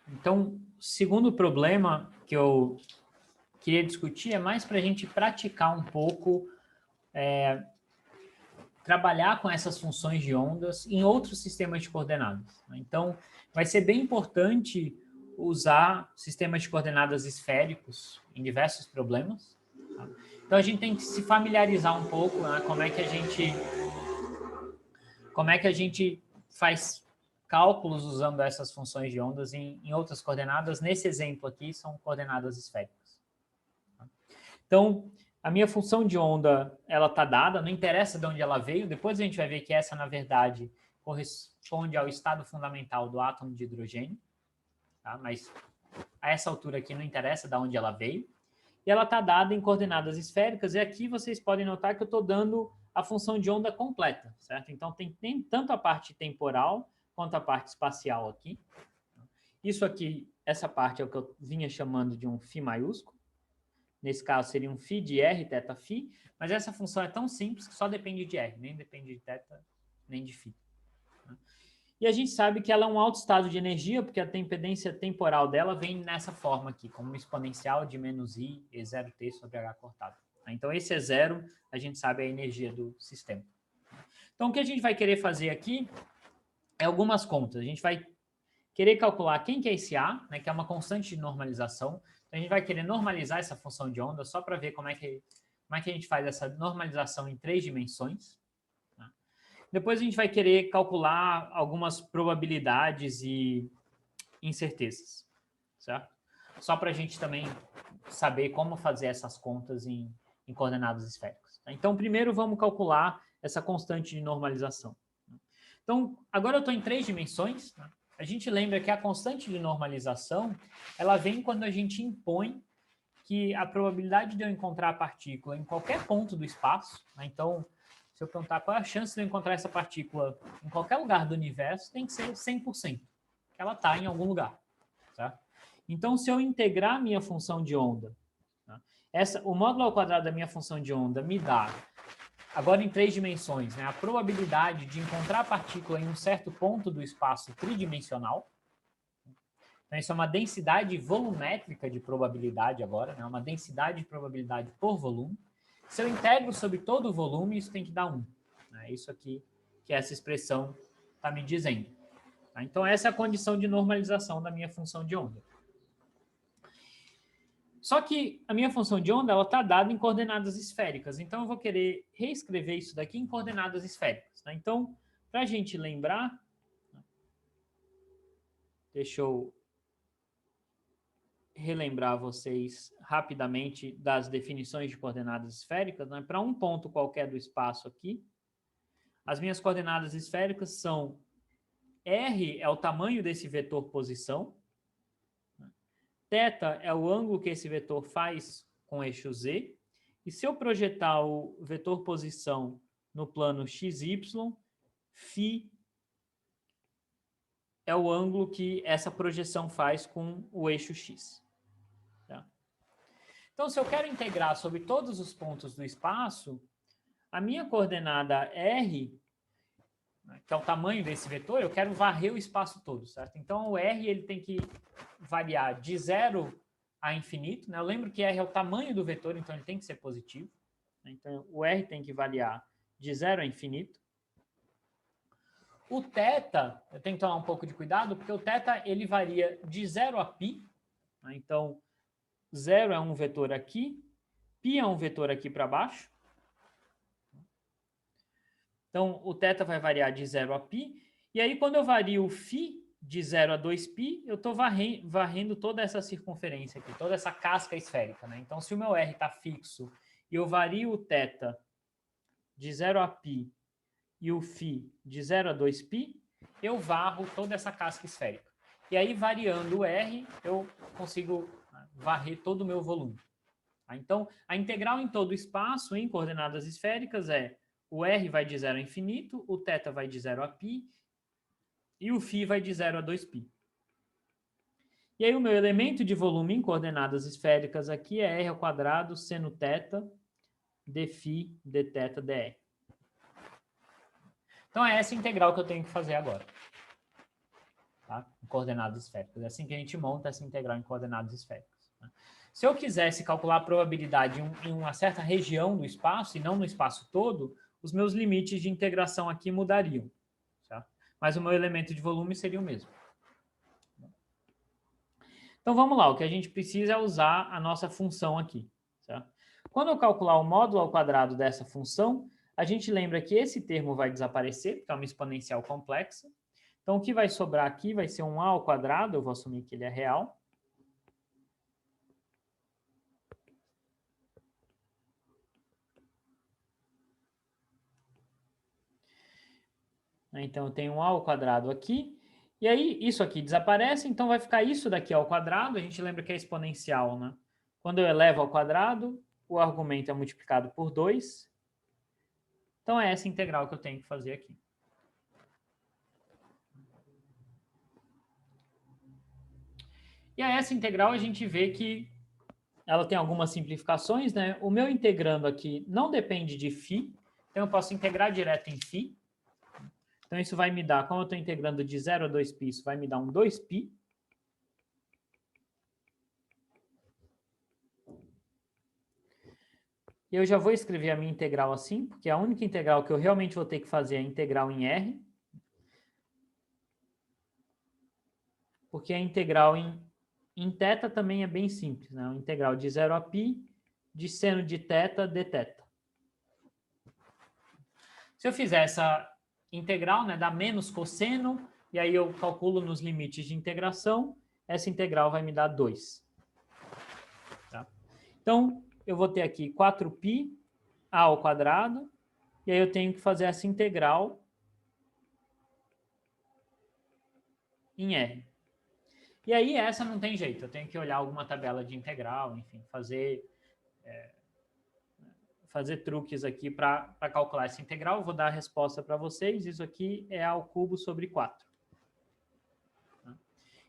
Então, o segundo problema que eu queria discutir é mais para a gente praticar um pouco, trabalhar com essas funções de ondas em outros sistemas de coordenadas. Então, vai ser bem importante usar sistemas de coordenadas esféricos em diversos problemas. Tá? Então, a gente tem que se familiarizar um pouco, né, como é que a gente faz cálculos usando essas funções de ondas em outras coordenadas. Nesse exemplo aqui, são coordenadas esféricas. Então, a minha função de onda, ela está dada, não interessa de onde ela veio, depois a gente vai ver que essa, na verdade, corresponde ao estado fundamental do átomo de hidrogênio, tá? Mas a essa altura aqui não interessa de onde ela veio. E ela está dada em coordenadas esféricas, e aqui vocês podem notar que eu estou dando a função de onda completa, certo? Então, tem tanto a parte temporal quanto a parte espacial aqui. Isso aqui, essa parte é o que eu vinha chamando de um φ maiúsculo. Nesse caso, seria um φ de R, θφ, mas essa função é tão simples que só depende de R, nem depende de θ, nem de φ. E a gente sabe que ela é um alto estado de energia, porque a impedância temporal dela vem nessa forma aqui, como uma exponencial de menos I, E0T sobre H cortado. Então, esse é zero, a gente sabe a energia do sistema. Então, o que a gente vai querer fazer aqui é algumas contas. A gente vai querer calcular quem que é esse A, né, que é uma constante de normalização. Então, a gente vai querer normalizar essa função de onda só para ver como é que a gente faz essa normalização em 3 dimensões. Né? Depois a gente vai querer calcular algumas probabilidades e incertezas, certo? Só para a gente também saber como fazer essas contas em coordenadas esféricas. Tá? Então, primeiro vamos calcular essa constante de normalização. Então, agora eu estou em 3 dimensões. Né? A gente lembra que a constante de normalização, ela vem quando a gente impõe que a probabilidade de eu encontrar a partícula em qualquer ponto do espaço, né? Então, se eu perguntar qual é a chance de eu encontrar essa partícula em qualquer lugar do universo, tem que ser 100%, que ela está em algum lugar. Tá? Então, se eu integrar a minha função de onda, tá? O módulo ao quadrado da minha função de onda me dá, agora em 3 dimensões, né, a probabilidade de encontrar a partícula em um certo ponto do espaço tridimensional. Então, isso é uma densidade volumétrica de probabilidade agora, né, uma densidade de probabilidade por volume. Se eu integro sobre todo o volume, isso tem que dar 1. É isso aqui que essa expressão está me dizendo. Tá? Então, essa é a condição de normalização da minha função de onda. Só que a minha função de onda está dada em coordenadas esféricas, então eu vou querer reescrever isso daqui em coordenadas esféricas. Né? Então, para a gente lembrar, deixa eu relembrar vocês rapidamente das definições de coordenadas esféricas. Né? Para um ponto qualquer do espaço aqui, as minhas coordenadas esféricas são R é o tamanho desse vetor posição, θ é o ângulo que esse vetor faz com o eixo Z, e se eu projetar o vetor posição no plano XY, φ é o ângulo que essa projeção faz com o eixo X. Tá? Então, se eu quero integrar sobre todos os pontos do espaço, a minha coordenada R, que é o tamanho desse vetor, eu quero varrer o espaço todo, certo? Então, o R ele tem que variar de 0 a infinito. Né? Eu lembro que R é o tamanho do vetor, então ele tem que ser positivo. Então, o R tem que variar de 0 a infinito. O θ, eu tenho que tomar um pouco de cuidado, porque o θ ele varia de 0 a π. Né? Então, 0 é um vetor aqui, π é um vetor aqui para baixo. Então, o θ vai variar de 0 a π. E aí, quando eu vario o φ de 0 a 2π, eu estou varrendo toda essa circunferência aqui, toda essa casca esférica. Né? Então, se o meu R está fixo e eu vario o θ de 0 a π e o φ de 0 a 2π, eu varro toda essa casca esférica. E aí, variando o R, eu consigo varrer todo o meu volume. Então, a integral em todo o espaço, em coordenadas esféricas, é o R vai de 0 a infinito, o θ vai de 0 a π e o φ vai de 0 a 2π. E aí, o meu elemento de volume em coordenadas esféricas aqui é R ao quadrado seno θ dφ dθ dr. Então, é essa integral que eu tenho que fazer agora. tá? Em coordenadas esféricas. É assim que a gente monta essa integral em coordenadas esféricas. Tá? Se eu quisesse calcular a probabilidade em uma certa região do espaço, e não no espaço todo, os meus limites de integração aqui mudariam. Tá? Mas o meu elemento de volume seria o mesmo. Então, vamos lá. O que a gente precisa é usar a nossa função aqui. Tá? Quando eu calcular o módulo ao quadrado dessa função, a gente lembra que esse termo vai desaparecer, porque é uma exponencial complexa. Então, o que vai sobrar aqui vai ser um a ao quadrado, eu vou assumir que ele é real. Então, eu tenho um a ao quadrado aqui. E aí, isso aqui desaparece, então vai ficar isso daqui ao quadrado. A gente lembra que é exponencial, né? Quando eu elevo ao quadrado, o argumento é multiplicado por 2. Então, é essa integral que eu tenho que fazer aqui. E a essa integral a gente vê que ela tem algumas simplificações, né? O meu integrando aqui não depende de φ, então eu posso integrar direto em φ. Então isso vai me dar, como eu estou integrando de 0 a 2π, isso vai me dar um 2π. E eu já vou escrever a minha integral assim, porque a única integral que eu realmente vou ter que fazer é a integral em R. Porque a integral em θ também é bem simples, né? A integral de 0 a π de seno de θ dθ. Se eu fizer essa integral, né, dá menos cosseno, e aí eu calculo nos limites de integração, essa integral vai me dar 2. Tá? Então, eu vou ter aqui 4π a ao quadrado, e aí eu tenho que fazer essa integral em R. E aí essa não tem jeito, eu tenho que olhar alguma tabela de integral, enfim, fazer truques aqui para calcular essa integral. Eu vou dar a resposta para vocês. Isso aqui é a ao cubo sobre 4.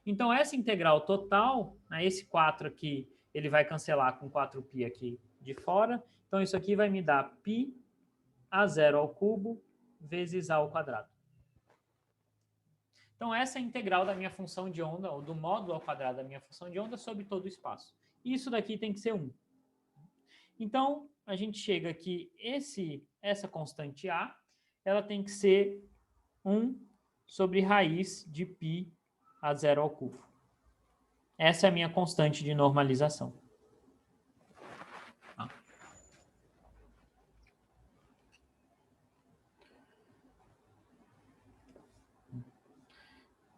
Então, essa integral total, né, esse 4 aqui, ele vai cancelar com 4π aqui de fora. Então, isso aqui vai me dar π a 0 ao cubo vezes a ao quadrado. Então, essa é a integral da minha função de onda, ou do módulo ao quadrado da minha função de onda sobre todo o espaço. E isso daqui tem que ser 1. Então, a gente chega que essa constante A, ela tem que ser 1 sobre raiz de π a 0 ao cubo. Essa é a minha constante de normalização.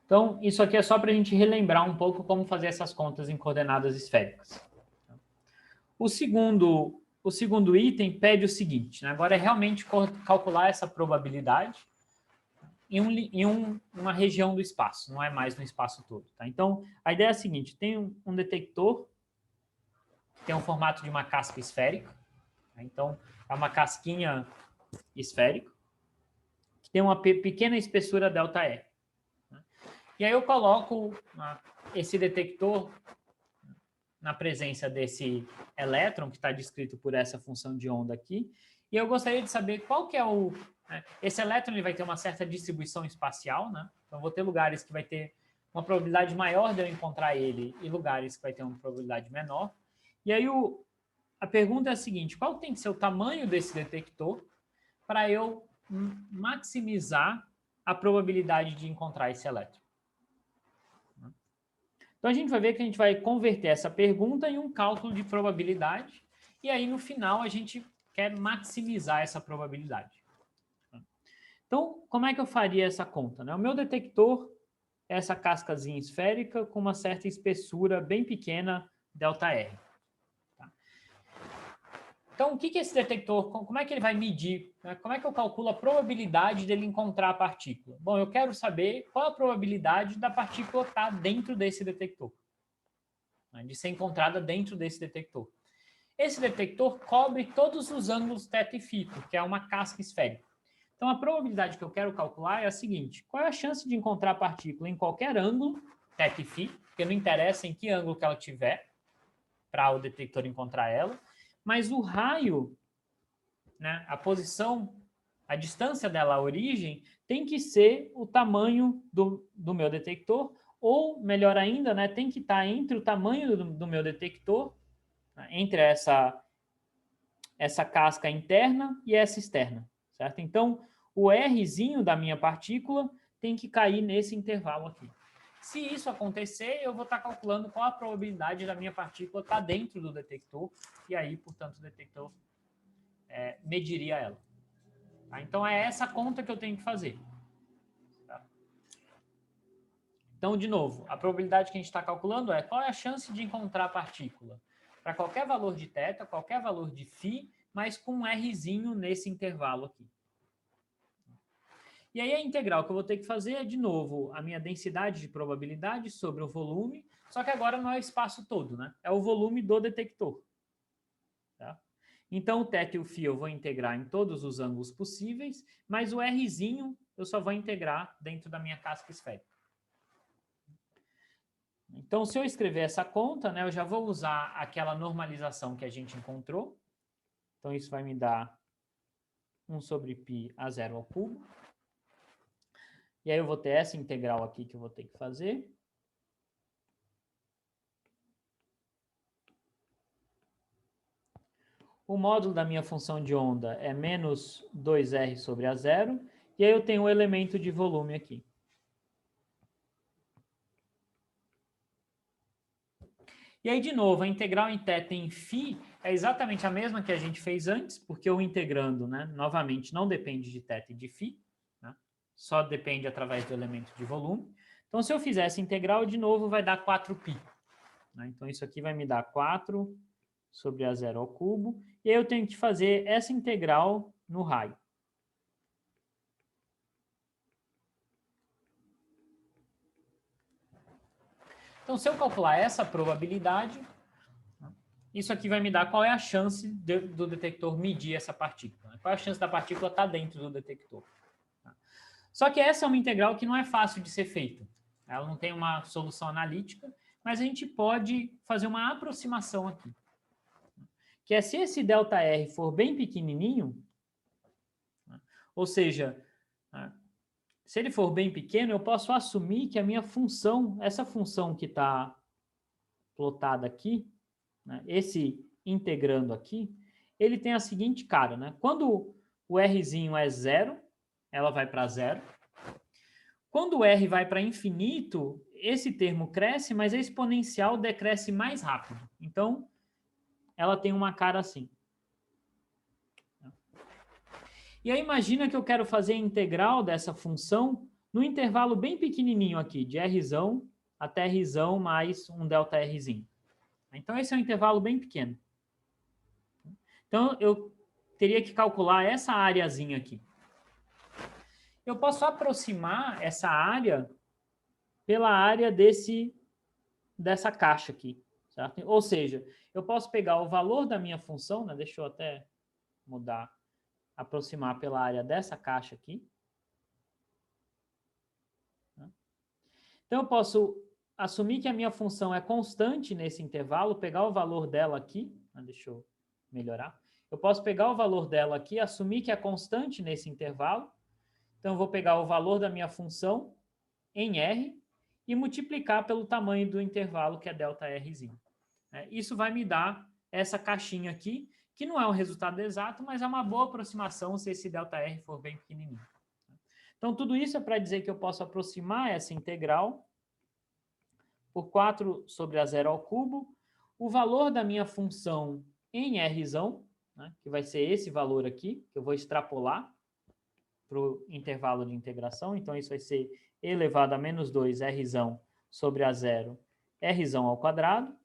Então, isso aqui é só para a gente relembrar um pouco como fazer essas contas em coordenadas esféricas. O segundo item pede o seguinte, né? Agora é realmente calcular essa probabilidade em uma região do espaço, não é mais no espaço todo. Tá? Então, a ideia é a seguinte, tem um detector que tem um formato de uma casca esférica, tá? Então, é uma casquinha esférica, que tem uma pequena espessura ΔE. Né? E aí eu coloco esse detector na presença desse elétron, que está descrito por essa função de onda aqui, e eu gostaria de saber qual que é o... Esse elétron ele vai ter uma certa distribuição espacial, né? Então, eu vou ter lugares que vai ter uma probabilidade maior de eu encontrar ele e lugares que vai ter uma probabilidade menor. E aí a pergunta é a seguinte, qual tem que ser o tamanho desse detector para eu maximizar a probabilidade de encontrar esse elétron? Então, a gente vai ver que a gente vai converter essa pergunta em um cálculo de probabilidade, e aí, no final, a gente quer maximizar essa probabilidade. Então, como é que eu faria essa conta? Né? O meu detector é essa cascazinha esférica com uma certa espessura bem pequena, ΔR. Tá? Então, o que é esse detector? Como é que ele vai medir? Né? Como é que eu calculo a probabilidade dele encontrar a partícula? Bom, eu quero saber qual a probabilidade da partícula estar dentro desse detector, né? De ser encontrada dentro desse detector. Esse detector cobre todos os ângulos θ e φ, que é uma casca esférica. Então, a probabilidade que eu quero calcular é a seguinte, qual é a chance de encontrar a partícula em qualquer ângulo, θ e φ, porque não interessa em que ângulo que ela tiver, para o detector encontrar ela, mas o raio, né, a posição a distância dela à origem tem que ser o tamanho do meu detector, ou, melhor ainda, né, tem que estar entre o tamanho do meu detector, né, entre essa casca interna e essa externa, certo? Então, o Rzinho da minha partícula tem que cair nesse intervalo aqui. Se isso acontecer, eu vou estar calculando qual a probabilidade da minha partícula estar dentro do detector, e aí, portanto, o detector mediria ela. Tá? Então, é essa conta que eu tenho que fazer. Tá? Então, de novo, a probabilidade que a gente está calculando é qual é a chance de encontrar a partícula para qualquer valor de θ, qualquer valor de φ, mas com um Rzinho nesse intervalo aqui. E aí a integral que eu vou ter que fazer é, de novo, a minha densidade de probabilidade sobre o volume, só que agora não é o espaço todo, né? É o volume do detector. Tá? Então, o θ e o φ eu vou integrar em todos os ângulos possíveis, mas o Rzinho eu só vou integrar dentro da minha casca esférica. Então, se eu escrever essa conta, né, eu já vou usar aquela normalização que a gente encontrou. Então, isso vai me dar 1 sobre π a 0 ao cubo. E aí eu vou ter essa integral aqui que eu vou ter que fazer. O módulo da minha função de onda é menos 2r sobre a 0. E aí eu tenho o elemento de volume aqui. E aí, de novo, a integral em θ em φ é exatamente a mesma que a gente fez antes, porque o integrando, né, novamente, não depende de θ e de φ, né, só depende através do elemento de volume. Então, se eu fizer essa integral, de novo, vai dar 4π. Né? Então, isso aqui vai me dar 4 sobre a 0 ao cubo. E aí eu tenho que fazer essa integral no raio. Então, se eu calcular essa probabilidade, isso aqui vai me dar qual é a chance do detector medir essa partícula. Né? Qual é a chance da partícula estar dentro do detector. Tá? Só que essa é uma integral que não é fácil de ser feita. Ela não tem uma solução analítica, mas a gente pode fazer uma aproximação aqui. Que é se esse ΔR for bem pequenininho, né? Ou seja, né? Se ele for bem pequeno, eu posso assumir que a minha função, essa função que está plotada aqui, né, esse integrando aqui, ele tem a seguinte cara, né? Quando o Rzinho é 0, ela vai para 0. Quando o R vai para infinito, esse termo cresce, mas a exponencial decresce mais rápido. Então, ela tem uma cara assim. E aí imagina que eu quero fazer a integral dessa função no intervalo bem pequenininho aqui, de Rzão até Rzão mais um ΔRzinho. Então, esse é um intervalo bem pequeno. Então, eu teria que calcular essa areazinha aqui. Eu posso aproximar essa área pela área dessa caixa aqui. Certo? Ou seja, eu posso pegar o valor da minha função, né? Deixa eu até mudar, aproximar pela área dessa caixa aqui. Então, eu posso assumir que a minha função é constante nesse intervalo, pegar o valor dela aqui, deixa eu melhorar. Eu posso pegar o valor dela aqui, assumir que é constante nesse intervalo. Então, eu vou pegar o valor da minha função em R e multiplicar pelo tamanho do intervalo, que é ΔRzinho. Isso vai me dar essa caixinha aqui, que não é um resultado exato, mas é uma boa aproximação se esse ΔR for bem pequenininho. Então, tudo isso é para dizer que eu posso aproximar essa integral por 4 sobre a 0 ao cubo, o valor da minha função em Rzão, né, que vai ser esse valor aqui, que eu vou extrapolar para o intervalo de integração. Então, isso vai ser elevado a menos 2 Rzão sobre a 0, Rzão ao quadrado.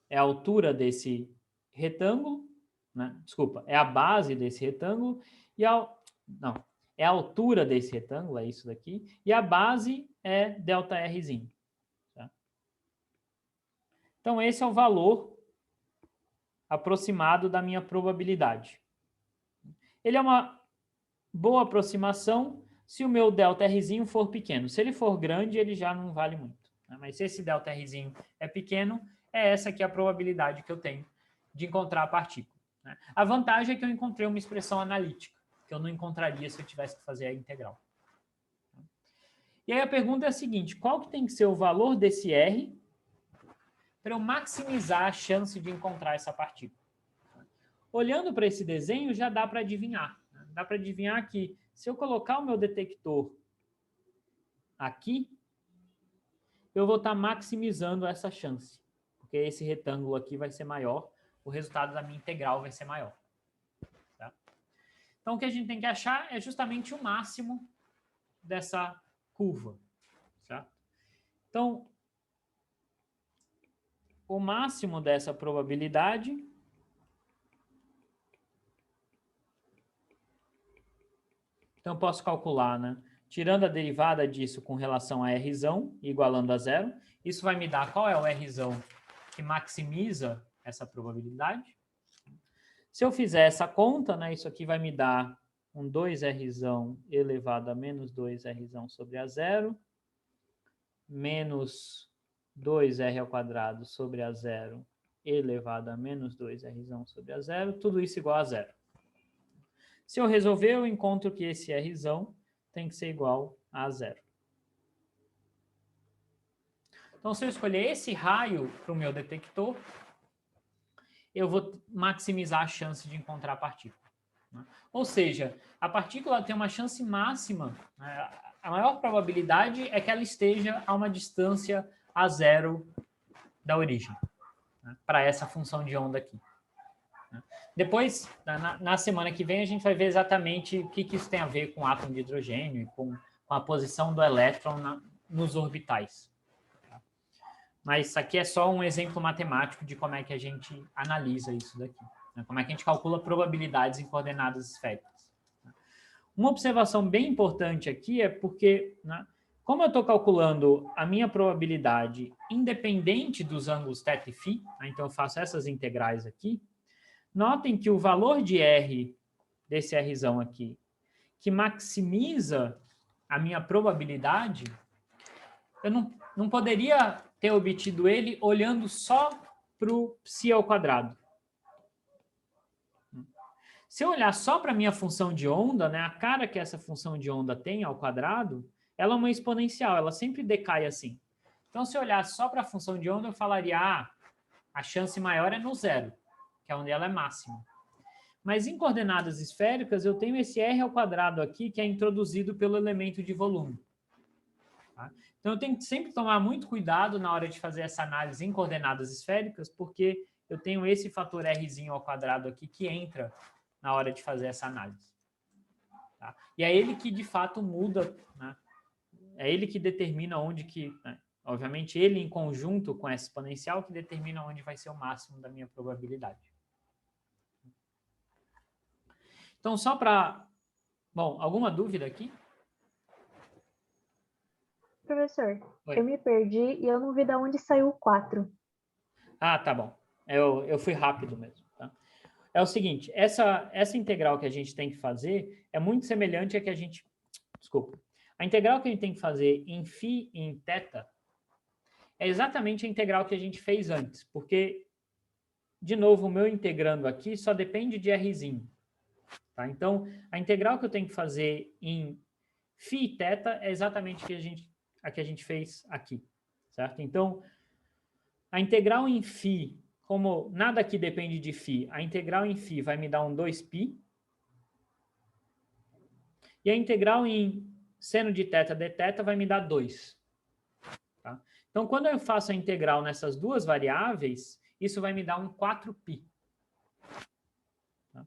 É a altura desse retângulo, né? Desculpa, é a base desse retângulo e é a altura desse retângulo, é isso daqui, e a base é ΔRzinho. Tá? Então, esse é o valor aproximado da minha probabilidade. Ele é uma boa aproximação se o meu ΔRzinho for pequeno. Se ele for grande, ele já não vale muito. Né? Mas se esse ΔRzinho é pequeno, é essa aqui a probabilidade que eu tenho de encontrar a partícula. Né? A vantagem é que eu encontrei uma expressão analítica. que eu não encontraria se eu tivesse que fazer a integral. E aí a pergunta é a seguinte, qual que tem que ser o valor desse R para eu maximizar a chance de encontrar essa partícula? Olhando para esse desenho, já dá para adivinhar. Dá para adivinhar que se eu colocar o meu detector aqui, eu vou estar maximizando essa chance, porque esse retângulo aqui vai ser maior, o resultado da minha integral vai ser maior. Tá? Então, o que a gente tem que achar é justamente o máximo dessa curva. Certo? Então, o máximo dessa probabilidade então eu posso calcular, né? Tirando a derivada disso com relação a Rzão, igualando a zero, isso vai me dar qual é o Rzão que maximiza essa probabilidade. Se eu fizer essa conta, né, isso aqui vai me dar um 2Rzão elevado a menos 2Rzão sobre a zero, menos 2R ao quadrado sobre a zero elevado a menos 2Rzão sobre a zero, tudo isso igual a zero. Se eu resolver, eu encontro que esse Rzão tem que ser igual a zero. Então, se eu escolher esse raio para o meu detector, eu vou maximizar a chance de encontrar a partícula. Ou seja, a partícula tem uma chance máxima, né? A maior probabilidade é que ela esteja a uma distância a zero da origem, né? Para essa função de onda aqui. Depois, na semana que vem, a gente vai ver exatamente o que isso tem a ver com o átomo de hidrogênio e com a posição do elétron nos orbitais. Mas isso aqui é só um exemplo matemático de como é que a gente analisa isso daqui, né? Como é que a gente calcula probabilidades em coordenadas esféricas. Uma observação bem importante aqui é porque, né, como eu estou calculando a minha probabilidade independente dos ângulos θ e φ, né, então eu faço essas integrais aqui, notem que o valor de R, desse Rzão aqui, que maximiza a minha probabilidade, eu não poderia ter obtido ele olhando só para o psi ao quadrado. Se eu olhar só para a minha função de onda, né, a cara que essa função de onda tem ao quadrado, ela é uma exponencial, ela sempre decai assim. Então, se eu olhar só para a função de onda, eu falaria, a chance maior é no zero, que é onde ela é máxima. Mas em coordenadas esféricas, eu tenho esse r ao quadrado aqui, que é introduzido pelo elemento de volume. Tá? Então, eu tenho que sempre tomar muito cuidado na hora de fazer essa análise em coordenadas esféricas, porque eu tenho esse fator rzinho ao quadrado aqui que entra na hora de fazer essa análise. Tá? E é ele que, de fato, muda, né? É ele que determina onde que... Né? Obviamente, ele em conjunto com essa exponencial que determina onde vai ser o máximo da minha probabilidade. Então, só para... Bom, alguma dúvida aqui? Professor, Oi. eu me perdi e eu não vi de onde saiu o 4. Ah, tá bom. Eu fui rápido mesmo. Tá? É o seguinte, essa integral que a gente tem que fazer é muito semelhante à que a gente... Desculpa. A integral que a gente tem que fazer em φ e em θ é exatamente a integral que a gente fez antes, porque, de novo, o meu integrando aqui só depende de Rzinho. Tá? Então, a integral que eu tenho que fazer em φ e θ é exatamente a que a gente fez aqui. Certo? Então, a integral em φ, como nada aqui depende de φ, a integral em φ vai me dar um 2π. E a integral em seno de θ dθ vai me dar 2. Tá? Então, quando eu faço a integral nessas duas variáveis, isso vai me dar um 4π. Tá?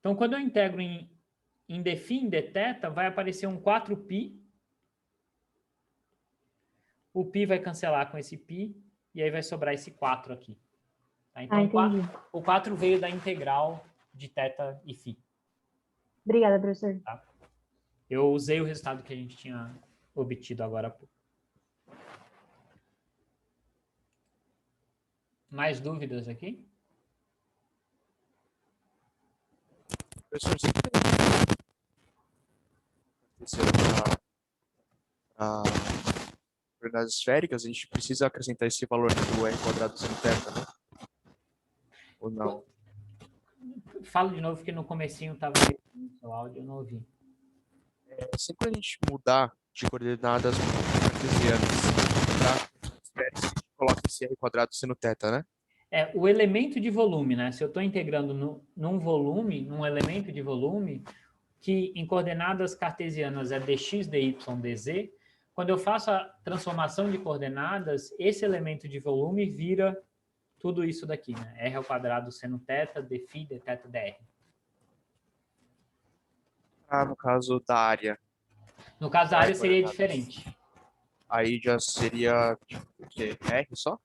Então, quando eu integro em dφ em dθ, vai aparecer um 4π. O π vai cancelar com esse π, e aí vai sobrar esse 4 aqui. Tá? Então, o 4 veio da integral de θ e φ. Obrigada, professor. Tá? Eu usei o resultado que a gente tinha obtido agora há pouco. Mais dúvidas aqui? Professor, para coordenadas esféricas, a gente precisa acrescentar esse valor do r quadrado sem θ, né? Ou não? fala de novo, que no comecinho estava no seu áudio, eu não ouvi. Sempre que a gente mudar de coordenadas cartesianas para esféricas, a gente coloca esse r quadrado sendo θ, né? O elemento de volume, né? Se eu estou integrando num volume, num elemento de volume, que em coordenadas cartesianas é dx, dy, dz, quando eu faço a transformação de coordenadas, esse elemento de volume vira tudo isso daqui, né? R ao quadrado seno θ, dφ, dθ, dr. No caso da área. No caso da área seria diferente. Aí já seria o quê? R só?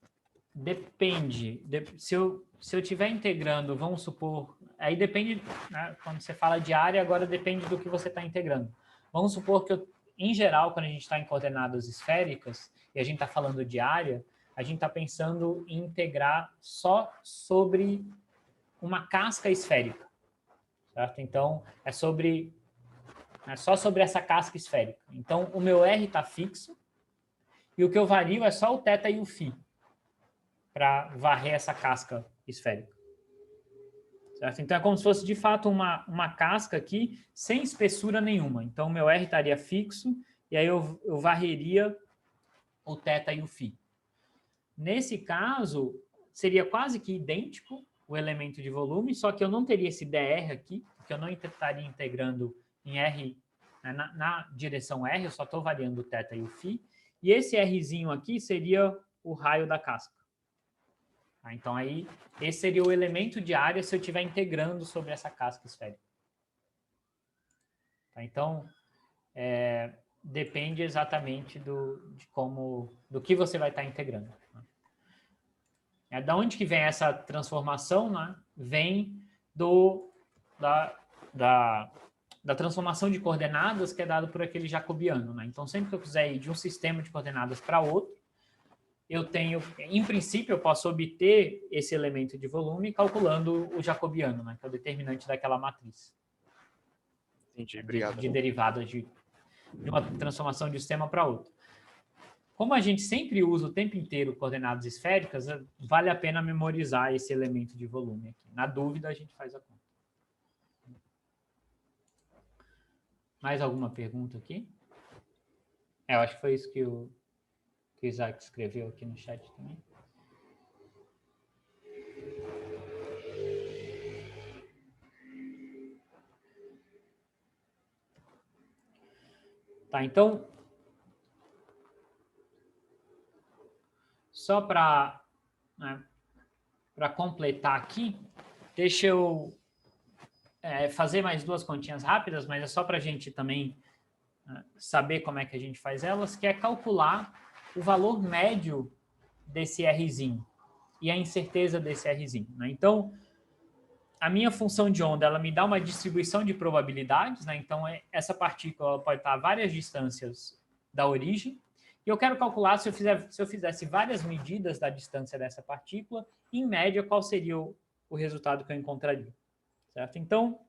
Depende. Se eu estiver integrando, vamos supor... Aí depende, né, quando você fala de área, agora depende do que você está integrando. Vamos supor que, em geral, quando a gente está em coordenadas esféricas, e a gente está falando de área, a gente está pensando em integrar só sobre uma casca esférica. Certo? Então, é só sobre essa casca esférica. Então, o meu R está fixo, e o que eu vario é só o θ e o φ, para varrer essa casca esférica. Certo? Então, é como se fosse, de fato, uma casca aqui sem espessura nenhuma. Então, o meu R estaria fixo, e aí eu varreria o θ e o φ. Nesse caso, seria quase que idêntico o elemento de volume, só que eu não teria esse dr aqui, porque eu não estaria integrando em R, na direção R, eu só estou variando o θ e o φ, e esse Rzinho aqui seria o raio da casca. Então, aí, esse seria o elemento de área se eu estiver integrando sobre essa casca esférica. Então, depende exatamente do que você vai estar integrando. Da onde que vem essa transformação, né? Vem da transformação de coordenadas que é dado por aquele jacobiano, né? Então, sempre que eu quiser ir de um sistema de coordenadas para outro, eu tenho, em princípio, eu posso obter esse elemento de volume calculando o jacobiano, né? Que é o determinante daquela matriz. Entendi, obrigado. De derivadas de uma transformação de um sistema para outro. Como a gente sempre usa o tempo inteiro coordenadas esféricas, vale a pena memorizar esse elemento de volume aqui. Na dúvida, a gente faz a conta. Mais alguma pergunta aqui? Eu acho que foi isso que o Isaac escreveu aqui no chat também. Tá, então, só para completar aqui, deixa eu fazer mais duas continhas rápidas, mas é só para a gente também saber como é que a gente faz elas, que é calcular o valor médio desse Rzinho e a incerteza desse Rzinho, né? Então, a minha função de onda, ela me dá uma distribuição de probabilidades, né? Então, essa partícula pode estar a várias distâncias da origem, e eu quero calcular, se eu fizesse várias medidas da distância dessa partícula, em média, qual seria o resultado que eu encontraria, certo? Então,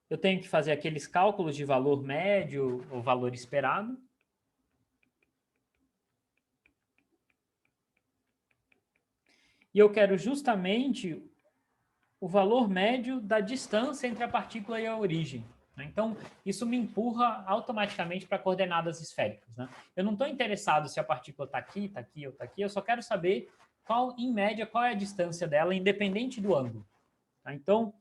eu tenho que fazer aqueles cálculos de valor médio ou valor esperado. E eu quero justamente o valor médio da distância entre a partícula e a origem. Né? Então, isso me empurra automaticamente para coordenadas esféricas. Né? Eu não estou interessado se a partícula está aqui, está aqui ou está aqui, eu só quero saber, em média, qual é a distância dela, independente do ângulo. Tá? Então,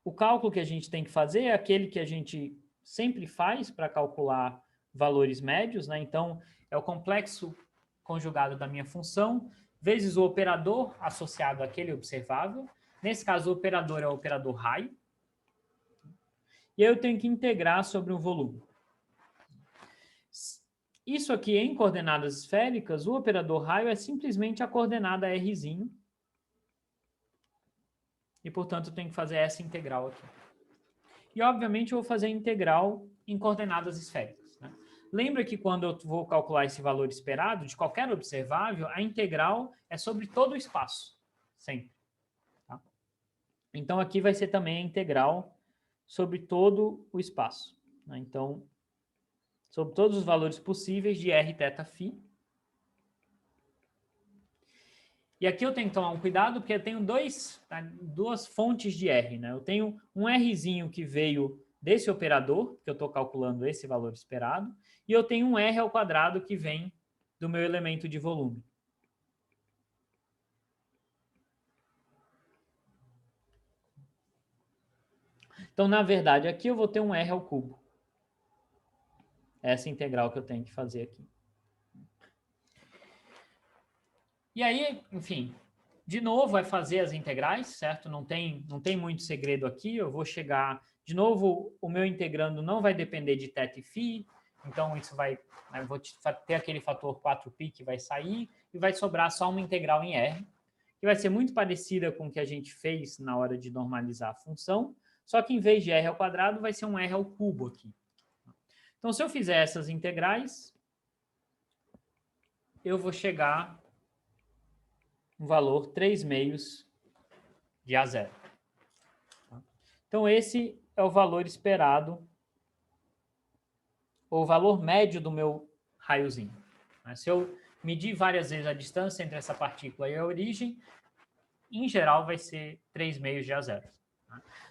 o cálculo que a gente tem que fazer é aquele que a gente sempre faz para calcular valores médios. Né? Então, é o complexo conjugado da minha função vezes o operador associado àquele observável. Nesse caso, o operador é o operador raio. E aí eu tenho que integrar sobre um volume. Isso aqui, em coordenadas esféricas, o operador raio é simplesmente a coordenada Rzinho. E, portanto, eu tenho que fazer essa integral aqui. E, obviamente, eu vou fazer a integral em coordenadas esféricas. Né? Lembra que quando eu vou calcular esse valor esperado de qualquer observável, a integral é sobre todo o espaço, sempre. Tá? Então, aqui vai ser também a integral sobre todo o espaço. Né? Então, sobre todos os valores possíveis de r, θ, φ. E aqui eu tenho que tomar um cuidado, porque eu tenho duas fontes de R, né? Eu tenho um Rzinho que veio desse operador, que eu estou calculando esse valor esperado, e eu tenho um R ao quadrado que vem do meu elemento de volume. Então, na verdade, aqui eu vou ter um R ao cubo. Essa integral que eu tenho que fazer aqui. E aí, enfim, de novo vai fazer as integrais, certo? Não tem muito segredo aqui. Eu vou chegar... De novo, o meu integrando não vai depender de θ e φ. Então, isso vai... Eu vou ter aquele fator 4π que vai sair e vai sobrar só uma integral em R, que vai ser muito parecida com o que a gente fez na hora de normalizar a função, só que em vez de R ao quadrado, vai ser um R ao cubo aqui. Então, se eu fizer essas integrais, eu vou chegar um valor 3/2 de A0. Então, esse é o valor esperado, ou o valor médio do meu raiozinho. Se eu medir várias vezes a distância entre essa partícula e a origem, em geral vai ser 3/2 de A0.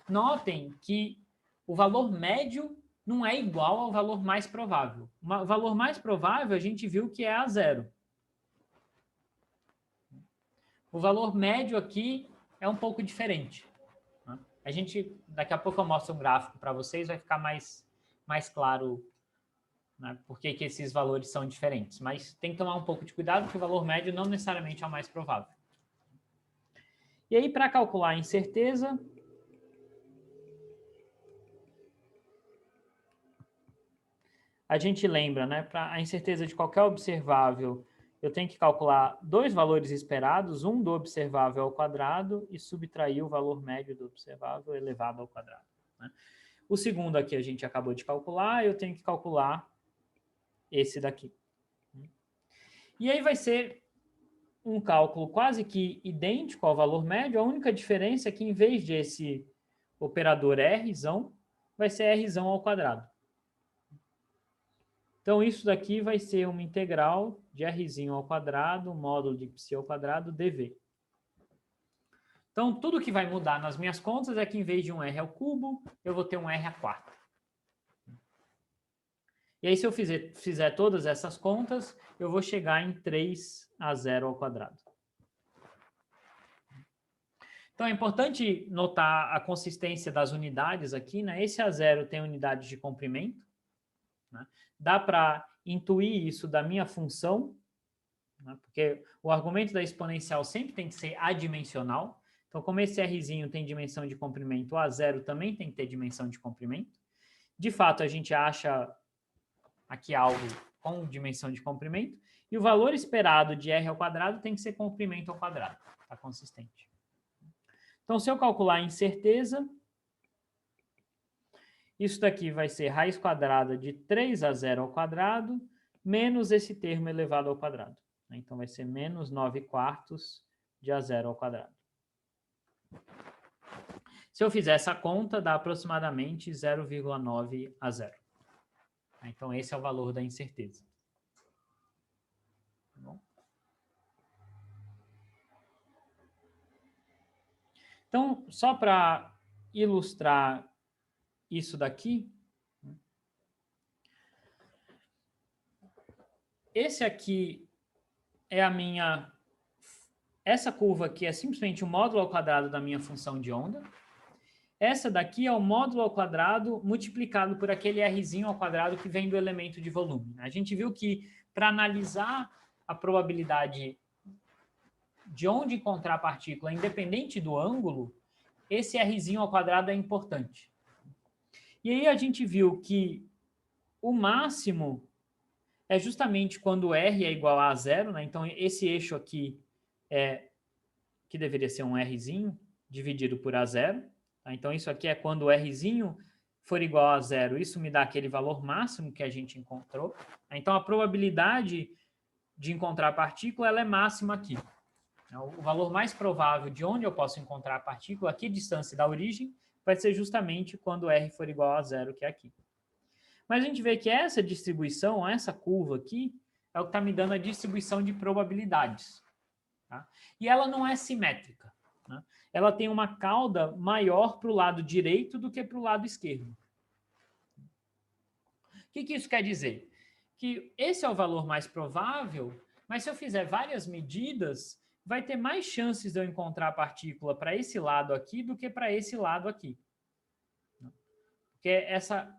Notem que o valor médio não é igual ao valor mais provável. O valor mais provável a gente viu que é A0. O valor médio aqui é um pouco diferente. A gente, daqui a pouco eu mostro um gráfico para vocês, vai ficar mais claro, né, por que esses valores são diferentes. Mas tem que tomar um pouco de cuidado, porque o valor médio não necessariamente é o mais provável. E aí, para calcular a incerteza, a gente lembra, né, para a incerteza de qualquer observável, eu tenho que calcular dois valores esperados, um do observável ao quadrado e subtrair o valor médio do observável elevado ao quadrado. Né? O segundo aqui a gente acabou de calcular, eu tenho que calcular esse daqui. E aí vai ser um cálculo quase que idêntico ao valor médio, a única diferença é que em vez desse operador Rzão, vai ser Rzão ao quadrado. Então, isso daqui vai ser uma integral de Rzinho ao quadrado, módulo de π ao quadrado, dv. Então, tudo que vai mudar nas minhas contas é que em vez de um R ao cubo, eu vou ter um R à quarta. E aí, se eu fizer todas essas contas, eu vou chegar em 3A0 ao quadrado. Então, é importante notar a consistência das unidades aqui, né? Esse A0 tem unidades de comprimento, né? Dá para intuir isso da minha função, né? Porque o argumento da exponencial sempre tem que ser adimensional. Então, como esse Rzinho tem dimensão de comprimento, o A0 também tem que ter dimensão de comprimento. De fato, a gente acha aqui algo com dimensão de comprimento. E o valor esperado de R ao quadrado tem que ser comprimento ao quadrado. Está consistente. Então, se eu calcular a incerteza, isso daqui vai ser raiz quadrada de 3A0 ao quadrado, menos esse termo elevado ao quadrado. Então, vai ser menos 9/4 de A0 ao quadrado. Se eu fizer essa conta, dá aproximadamente 0,9 A0. Então, esse é o valor da incerteza. Tá bom? Então, só para ilustrar isso daqui, esse aqui é a minha... Essa curva aqui é simplesmente o módulo ao quadrado da minha função de onda. Essa daqui é o módulo ao quadrado multiplicado por aquele Rzinho ao quadrado que vem do elemento de volume. A gente viu que para analisar a probabilidade de onde encontrar a partícula, independente do ângulo, esse Rzinho ao quadrado é importante. E aí a gente viu que o máximo é justamente quando R é igual a zero, né? Então esse eixo aqui que deveria ser um Rzinho dividido por A0. Tá? Então isso aqui é quando o Rzinho for igual a zero, isso me dá aquele valor máximo que a gente encontrou. Então a probabilidade de encontrar a partícula ela é máxima aqui. O valor mais provável de onde eu posso encontrar a partícula, aqui a distância da origem, vai ser justamente quando R for igual a zero, que é aqui. Mas a gente vê que essa distribuição, essa curva aqui, é o que está me dando a distribuição de probabilidades. tá? E ela não é simétrica, né? Ela tem uma cauda maior para o lado direito do que para o lado esquerdo. O que isso quer dizer? Que esse é o valor mais provável, mas se eu fizer várias medidas, vai ter mais chances de eu encontrar a partícula para esse lado aqui do que para esse lado aqui. Porque essa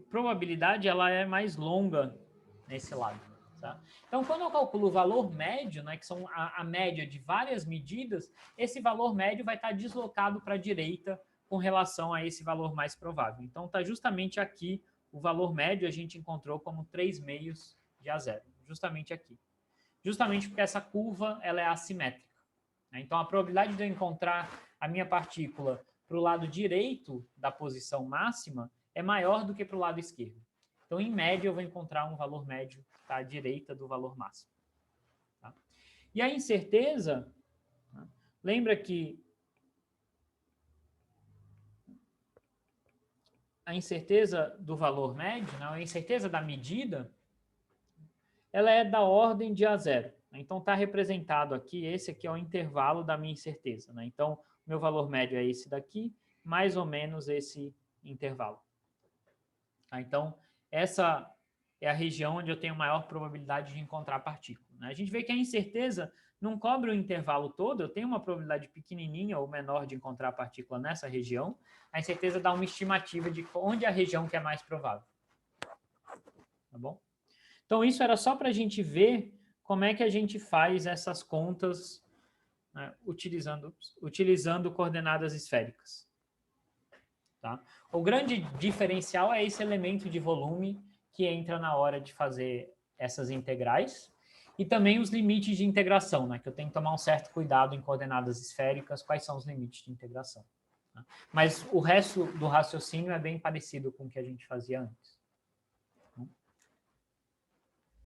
probabilidade ela é mais longa nesse lado. Tá? Então, quando eu calculo o valor médio, né, que são a média de várias medidas, esse valor médio vai estar deslocado para a direita com relação a esse valor mais provável. Então, está justamente aqui o valor médio a gente encontrou como 3/2 de A0, justamente aqui. Justamente porque essa curva ela é assimétrica. Né? Então, a probabilidade de eu encontrar a minha partícula para o lado direito da posição máxima é maior do que para o lado esquerdo. Então, em média, eu vou encontrar um valor médio que está à direita do valor máximo. Tá? E a incerteza, né? Lembra que a incerteza do valor médio, né? A incerteza da medida, ela é da ordem de A0. Né? Então, está representado aqui, esse aqui é o intervalo da minha incerteza. Né? Então, meu valor médio é esse daqui, mais ou menos esse intervalo. Tá? Então, essa é a região onde eu tenho maior probabilidade de encontrar partícula. Né? A gente vê que a incerteza não cobre o intervalo todo, eu tenho uma probabilidade pequenininha ou menor de encontrar partícula nessa região, a incerteza dá uma estimativa de onde é a região que é mais provável. Tá bom? Então, isso era só para a gente ver como é que a gente faz essas contas, né, utilizando coordenadas esféricas. Tá? O grande diferencial é esse elemento de volume que entra na hora de fazer essas integrais e também os limites de integração, né? Que eu tenho que tomar um certo cuidado em coordenadas esféricas, quais são os limites de integração. Tá? Mas o resto do raciocínio é bem parecido com o que a gente fazia antes.